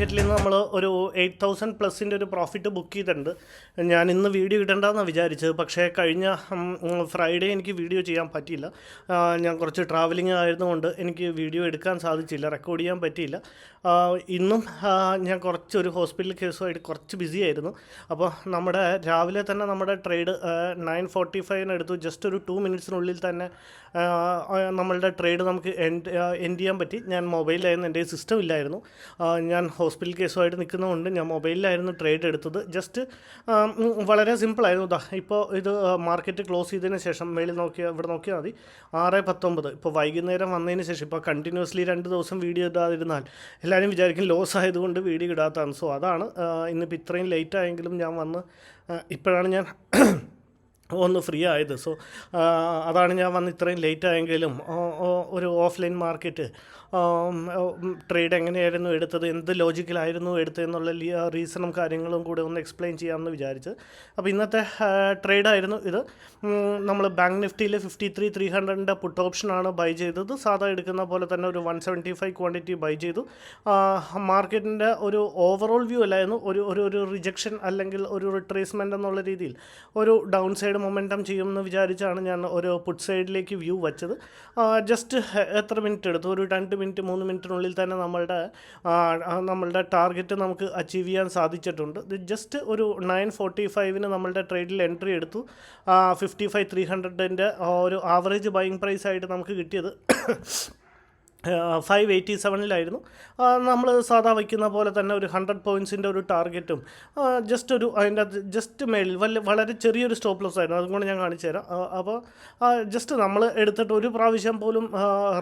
മാർക്കറ്റിൽ നിന്ന് നമ്മൾ ഒരു 8,000 പ്ലസിൻ്റെ ഒരു പ്രോഫിറ്റ് ബുക്ക് ചെയ്തിട്ടുണ്ട്. ഞാൻ ഇന്ന് വീഡിയോ ഇടണ്ടെന്നാണ് വിചാരിച്ചത്, പക്ഷേ കഴിഞ്ഞ ഫ്രൈഡേ എനിക്ക് വീഡിയോ ചെയ്യാൻ പറ്റിയില്ല. ഞാൻ കുറച്ച് ട്രാവലിംഗ് ആയതുകൊണ്ട് എനിക്ക് വീഡിയോ എടുക്കാൻ സാധിച്ചില്ല, റെക്കോർഡ് ചെയ്യാൻ പറ്റിയില്ല. ഇന്നും ഞാൻ കുറച്ചൊരു ഹോസ്പിറ്റൽ കേസുമായിട്ട് കുറച്ച് ബിസി ആയിരുന്നു. അപ്പോൾ രാവിലെ തന്നെ നമ്മുടെ ട്രേഡ് 9:45 എടുത്തു. ജസ്റ്റ് ഒരു 2 മിനിറ്റ്സിനുള്ളിൽ തന്നെ നമ്മളുടെ ട്രേഡ് നമുക്ക് എൻഡ് ചെയ്യാൻ പറ്റി. ഞാൻ മൊബൈലിലായിരുന്നു, എൻ്റെ സിസ്റ്റം ഇല്ലായിരുന്നു. ഞാൻ ഹോസ്പിറ്റൽ കേസുമായിട്ട് നിൽക്കുന്നതുകൊണ്ട് ഞാൻ മൊബൈലിലായിരുന്നു ട്രേഡ് എടുത്തത്. ജസ്റ്റ് വളരെ സിമ്പിളായിരുന്നു. ഇപ്പോൾ ഇത് മാർക്കറ്റ് ക്ലോസ് ചെയ്തതിന് ശേഷം ഇവിടെ നോക്കിയാൽ മതി 6:19. ഇപ്പോൾ വൈകുന്നേരം വന്നതിന് ശേഷം ഇപ്പോൾ കണ്ടിന്യൂസ്ലി 2 ദിവസം വീഡിയോ ഇടാതിരുന്നാൽ എല്ലാവരും വിചാരിക്കും ലോസ് ആയതുകൊണ്ട് വീഡിയോ ഇടാത്തതാണ്. സോ അതാണ് ഇന്നിപ്പോൾ ഇത്രയും ലേറ്റ് ആയെങ്കിലും ഞാൻ ഇപ്പോഴാണ് ഞാൻ ഒന്ന് ഫ്രീ ആയത്. സോ അതാണ് ഞാൻ ഇത്രയും ലേറ്റ് ആയെങ്കിലും ഒരു ഓഫ്ലൈൻ മാർക്കറ്റ് ട്രേഡ് എങ്ങനെയായിരുന്നു എടുത്തത്, എന്ത് ലോജിക്കലായിരുന്നു എടുത്തതെന്നുള്ള റീസണും കാര്യങ്ങളും കൂടെ ഒന്ന് എക്സ്പ്ലെയിൻ ചെയ്യാമെന്ന് വിചാരിച്ച്. അപ്പോൾ ഇന്നത്തെ ട്രേഡായിരുന്നു ഇത്. നമ്മൾ ബാങ്ക് നിഫ്റ്റിയിൽ 53,300 പുട്ട് ഓപ്ഷനാണ് ബൈ ചെയ്തത്. സാധാ എടുക്കുന്ന പോലെ തന്നെ ഒരു 175 ക്വാണ്ടിറ്റി ബൈ ചെയ്തു. മാർക്കറ്റിൻ്റെ ഒരു ഓവറോൾ വ്യൂ അല്ലായിരുന്നു, ഒരു റിജക്ഷൻ അല്ലെങ്കിൽ ഒരു റിട്രേസ്മെൻ്റ് എന്നുള്ള രീതിയിൽ ഒരു ഡൗൺ സൈഡ് മൊമെൻറ്റം ചെയ്യുമെന്ന് വിചാരിച്ചാണ് ഞാൻ ഒരു പുട്ട് സൈഡിലേക്ക് വ്യൂ വച്ചത്. ജസ്റ്റ് എത്ര മിനിറ്റ് എടുത്തു? ഒരു 2 മിനിറ്റ് 3 മിനിറ്റിനുള്ളിൽ തന്നെ നമ്മളുടെ ടാർഗറ്റ് നമുക്ക് അച്ചീവ് ചെയ്യാൻ സാധിച്ചിട്ടുണ്ട്. ഇത് ജസ്റ്റ് ഒരു 9:45 നമ്മളുടെ ട്രേഡിൽ എൻട്രി എടുത്തു. 55,300 ഒരു ആവറേജ് ബൈയിങ് പ്രൈസ് ആയിട്ട് നമുക്ക് കിട്ടിയത് 587 നമ്മൾ സാധാ വയ്ക്കുന്ന പോലെ തന്നെ ഒരു 100 പോയിൻറ്റ്സിൻ്റെ ഒരു ടാർഗറ്റും അതിൻ്റെ ജസ്റ്റ് മേളിൽ വളരെ ചെറിയൊരു സ്റ്റോപ്പ് ലോസ് ആയിരുന്നു. അതുകൊണ്ട് ഞാൻ കാണിച്ചു തരാം. അപ്പോൾ ജസ്റ്റ് നമ്മൾ എടുത്തിട്ട് ഒരു പ്രാവശ്യം പോലും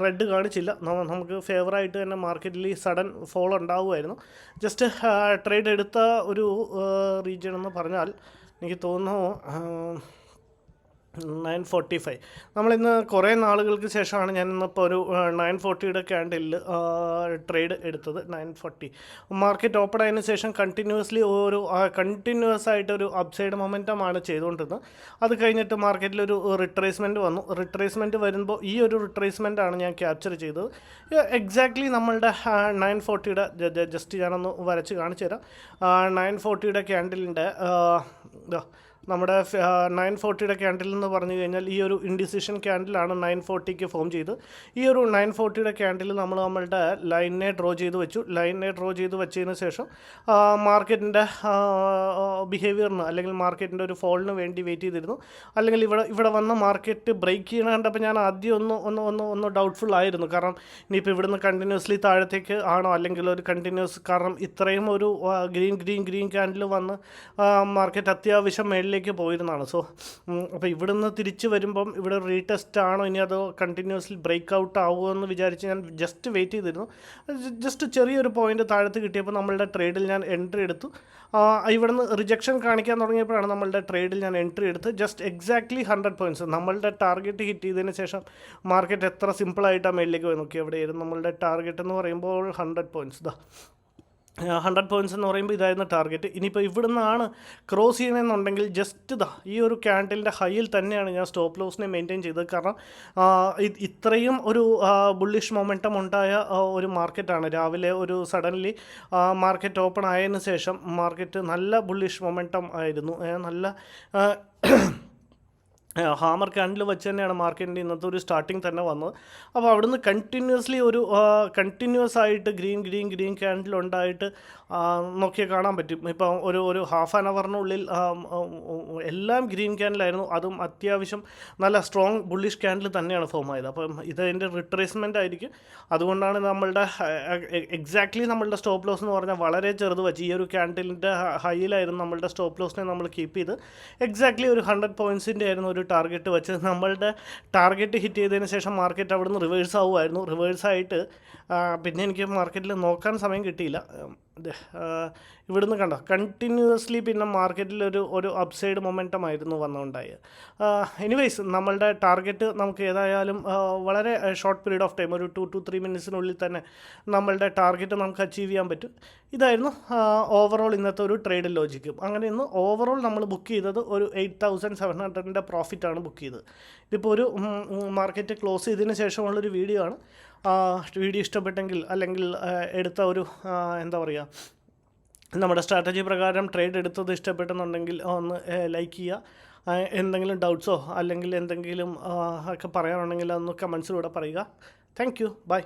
റെഡ് കാണിച്ചില്ല. നമുക്ക് ഫേവറായിട്ട് തന്നെ മാർക്കറ്റിൽ സഡൻ ഫോൾ ഉണ്ടാവുമായിരുന്നു. ജസ്റ്റ് ട്രേഡ് എടുത്ത ഒരു റീജിയൻ എന്ന് പറഞ്ഞാൽ എനിക്ക് തോന്നുന്നു 9:45. നമ്മളിന്ന് കുറേ നാളുകൾക്ക് ശേഷമാണ് ഞാൻ ഇന്നിപ്പോൾ ഒരു 9:40 ക്യാൻഡിലിൽ ട്രേഡ് എടുത്തത്. 9:40 മാർക്കറ്റ് ഓപ്പൺ ആയതിനു ശേഷം കണ്ടിന്യൂസ് ആയിട്ടൊരു അപ്സൈഡ് മൊമെൻറ്റമാണ് ചെയ്തുകൊണ്ടിരുന്നത്. അത് കഴിഞ്ഞിട്ട് മാർക്കറ്റിലൊരു റിട്രേസ്മെൻറ്റ് വന്നു. റിട്രേസ്മെൻറ്റ് വരുമ്പോൾ ഈ ഒരു റിട്രേസ്മെൻറ്റാണ് ഞാൻ ക്യാപ്ചർ ചെയ്തത്. എക്സാക്ട്ലി നമ്മളുടെ 9:40 ജസ്റ്റ് ഞാനൊന്ന് വരച്ച് കാണിച്ചു തരാം. 9:40 ക്യാൻഡിലിൻ്റെ നമ്മുടെ 9:40 ക്യാൻഡിൽ എന്ന് പറഞ്ഞു കഴിഞ്ഞാൽ ഈ ഒരു ഇൻഡിസിഷൻ ക്യാൻഡിലാണ് 9:40 ഫോം ചെയ്ത്. ഈ ഒരു 9:40 ക്യാൻഡിൽ നമ്മളുടെ ലൈനിനെ ഡ്രോ ചെയ്ത് വെച്ചതിന് ശേഷം മാർക്കറ്റിൻ്റെ ബിഹേവിയറിന് അല്ലെങ്കിൽ മാർക്കറ്റിൻ്റെ ഒരു ഫോളിന് വേണ്ടി വെയിറ്റ് ചെയ്തിരുന്നു. അല്ലെങ്കിൽ ഇവിടെ വന്ന് മാർക്കറ്റ് ബ്രേക്ക് ചെയ്യണ കണ്ടപ്പോൾ ഞാൻ ആദ്യം ഒന്ന് ഡൗട്ട്ഫുൾ ആയിരുന്നു. കാരണം ഇനിയിപ്പോൾ ഇവിടുന്ന് കണ്ടിന്യൂസ്ലി താഴത്തേക്ക് ആണോ അല്ലെങ്കിൽ ഒരു കണ്ടിന്യൂസ്, കാരണം ഇത്രയും ഒരു ഗ്രീൻ ക്യാൻഡിൽ വന്ന് മാർക്കറ്റ് അത്യാവശ്യം മേളിലേക്ക് പോയിരുന്നതാണ്. സോ അപ്പോൾ ഇവിടുന്ന് തിരിച്ച് വരുമ്പം ഇവിടെ റീടെസ്റ്റ് ആണോ ഇനി അതോ കണ്ടിന്യൂസ്ലി ബ്രേക്ക് ഔട്ട് ആവുമോ എന്ന് വിചാരിച്ച് ഞാൻ ജസ്റ്റ് വെയിറ്റ് ചെയ്തിരുന്നു. ജസ്റ്റ് ചെറിയൊരു പോയിന്റ് താഴത്ത് കിട്ടിയപ്പോൾ നമ്മളുടെ ട്രേഡിൽ ഞാൻ എൻട്രി എടുത്തു. ഇവിടുന്ന് റിജക്ഷൻ കാണിക്കാൻ തുടങ്ങിയപ്പോഴാണ് നമ്മളുടെ ട്രേഡിൽ ഞാൻ എൻട്രി എടുത്ത് ജസ്റ്റ് എക്സാക്ട്ലി 100 പോയിൻറ്റ്സ് നമ്മളുടെ ടാർഗറ്റ് ഹിറ്റ് ചെയ്തതിന് ശേഷം മാർക്കറ്റ് എത്ര സിമ്പിളായിട്ടാണ് മേളിലേക്ക് പോയി നോക്കി. എവിടെയായിരുന്നു നമ്മളുടെ ടാർഗറ്റ് എന്ന് പറയുമ്പോൾ 100 പോയിൻറ്റ്സ്. 100 പോയിൻറ്റ്സ് എന്ന് പറയുമ്പോൾ ഇതായിരുന്നു ടാർഗറ്റ്. ഇനിയിപ്പോൾ ഇവിടുന്നാണ് ക്രോസ് ചെയ്യണമെന്നുണ്ടെങ്കിൽ ജസ്റ്റ് ഈ ഒരു ക്യാൻഡിലിൻ്റെ ഹൈയിൽ തന്നെയാണ് ഞാൻ സ്റ്റോപ്പ് ലോസിനെ മെയിൻറ്റെയിൻ ചെയ്തത്. കാരണം ഇത്രയും ഒരു ബുള്ളിഷ് മൊമെൻറ്റം ഉണ്ടായ ഒരു മാർക്കറ്റാണ്. രാവിലെ ഒരു സഡൻലി മാർക്കറ്റ് ഓപ്പൺ ആയതിനു ശേഷം മാർക്കറ്റ് നല്ല ബുള്ളിഷ് മൊമെൻറ്റം ആയിരുന്നു. നല്ല ഹാമർ ക്യാൻഡിൽ വെച്ച് തന്നെയാണ് മാർക്കറ്റിൻ്റെ ഇന്നത്തെ ഒരു സ്റ്റാർട്ടിങ് തന്നെ വന്നത്. അപ്പോൾ അവിടുന്ന് കണ്ടിന്യൂസ് ആയിട്ട് ഗ്രീൻ ക്യാൻഡിൽ ഉണ്ടായിട്ട് നോക്കിയാൽ കാണാൻ പറ്റും. ഇപ്പം ഒരു ഹാഫ് ആൻ അവറിനുള്ളിൽ എല്ലാം ഗ്രീൻ ക്യാൻഡിലായിരുന്നു. അതും അത്യാവശ്യം നല്ല സ്ട്രോങ് ബുള്ളിഷ് ക്യാൻഡിൽ തന്നെയാണ് ഫോം ആയത്. അപ്പം ഇതിൻ്റെ റിട്രേസ്മെൻ്റ് ആയിരിക്കും. അതുകൊണ്ടാണ് എക്സാക്ട്ലി നമ്മളുടെ സ്റ്റോപ്പ് ലോസ് എന്ന് പറഞ്ഞാൽ വളരെ ചെറുത് വെച്ച് ഈ ഒരു ക്യാൻഡിലിൻ്റെ ഹൈയിലായിരുന്നു നമ്മളുടെ സ്റ്റോപ്പ് ലോസിനെ നമ്മൾ കീപ്പ് ചെയ്ത് എക്സാക്ട്ലി ഒരു 100 പോയിൻറ്റ്സിൻ്റെ ആയിരുന്നു ഒരു ടാർഗറ്റ് വെച്ച്. നമ്മളുടെ ടാർഗറ്റ് ഹിറ്റ് ചെയ്തതിന് ശേഷം മാർക്കറ്റ് അവിടുന്ന് റിവേഴ്സ് ആവുമായിരുന്നു. റിവേഴ്സായിട്ട് പിന്നെ എനിക്ക് മാർക്കറ്റിൽ നോക്കാൻ സമയം കിട്ടിയില്ല. ഇവിടുന്ന് കണ്ടോ കണ്ടിന്യൂസ്ലി പിന്നെ മാർക്കറ്റിൽ ഒരു അപ്സൈഡ് മൊമെൻറ്റം ആയിരുന്നു വന്നുകൊണ്ടായത്. എനിവേയ്സ് നമ്മളുടെ ടാർഗറ്റ് നമുക്ക് ഏതായാലും വളരെ ഷോർട്ട് പീരീഡ് ഓഫ് ടൈം ഒരു 2 to 3 മിനിറ്റ്സിനുള്ളിൽ തന്നെ നമ്മളുടെ ടാർഗറ്റ് നമുക്ക് അച്ചീവ് ചെയ്യാൻ പറ്റും. ഇതായിരുന്നു ഓവറോൾ ഇന്നത്തെ ഒരു ട്രേഡ് ലോജിക്കും. അങ്ങനെ ഇന്ന് ഓവറോൾ നമ്മൾ ബുക്ക് ചെയ്തത് ഒരു 8,700 പ്രോഫിറ്റാണ് ബുക്ക് ചെയ്തത്. ഇതിപ്പോൾ ഒരു മാർക്കറ്റ് ക്ലോസ് ചെയ്തതിന് ശേഷമുള്ളൊരു വീഡിയോ ആണ്. വീഡിയോ ഇഷ്ടപ്പെട്ടെങ്കിൽ അല്ലെങ്കിൽ എടുത്ത ഒരു എന്താ പറയുക നമ്മുടെ സ്ട്രാറ്റജി പ്രകാരം ട്രേഡ് എടുത്തത് ഇഷ്ടപ്പെട്ടെന്നുണ്ടെങ്കിൽ ഒന്ന് ലൈക്ക് ചെയ്യുക. എന്തെങ്കിലും ഡൗട്ട്സോ അല്ലെങ്കിൽ എന്തെങ്കിലും ഒക്കെ പറയാനുണ്ടെങ്കിൽ അതൊന്ന് കമൻസിലൂടെ പറയുക. Thank you. ബൈ.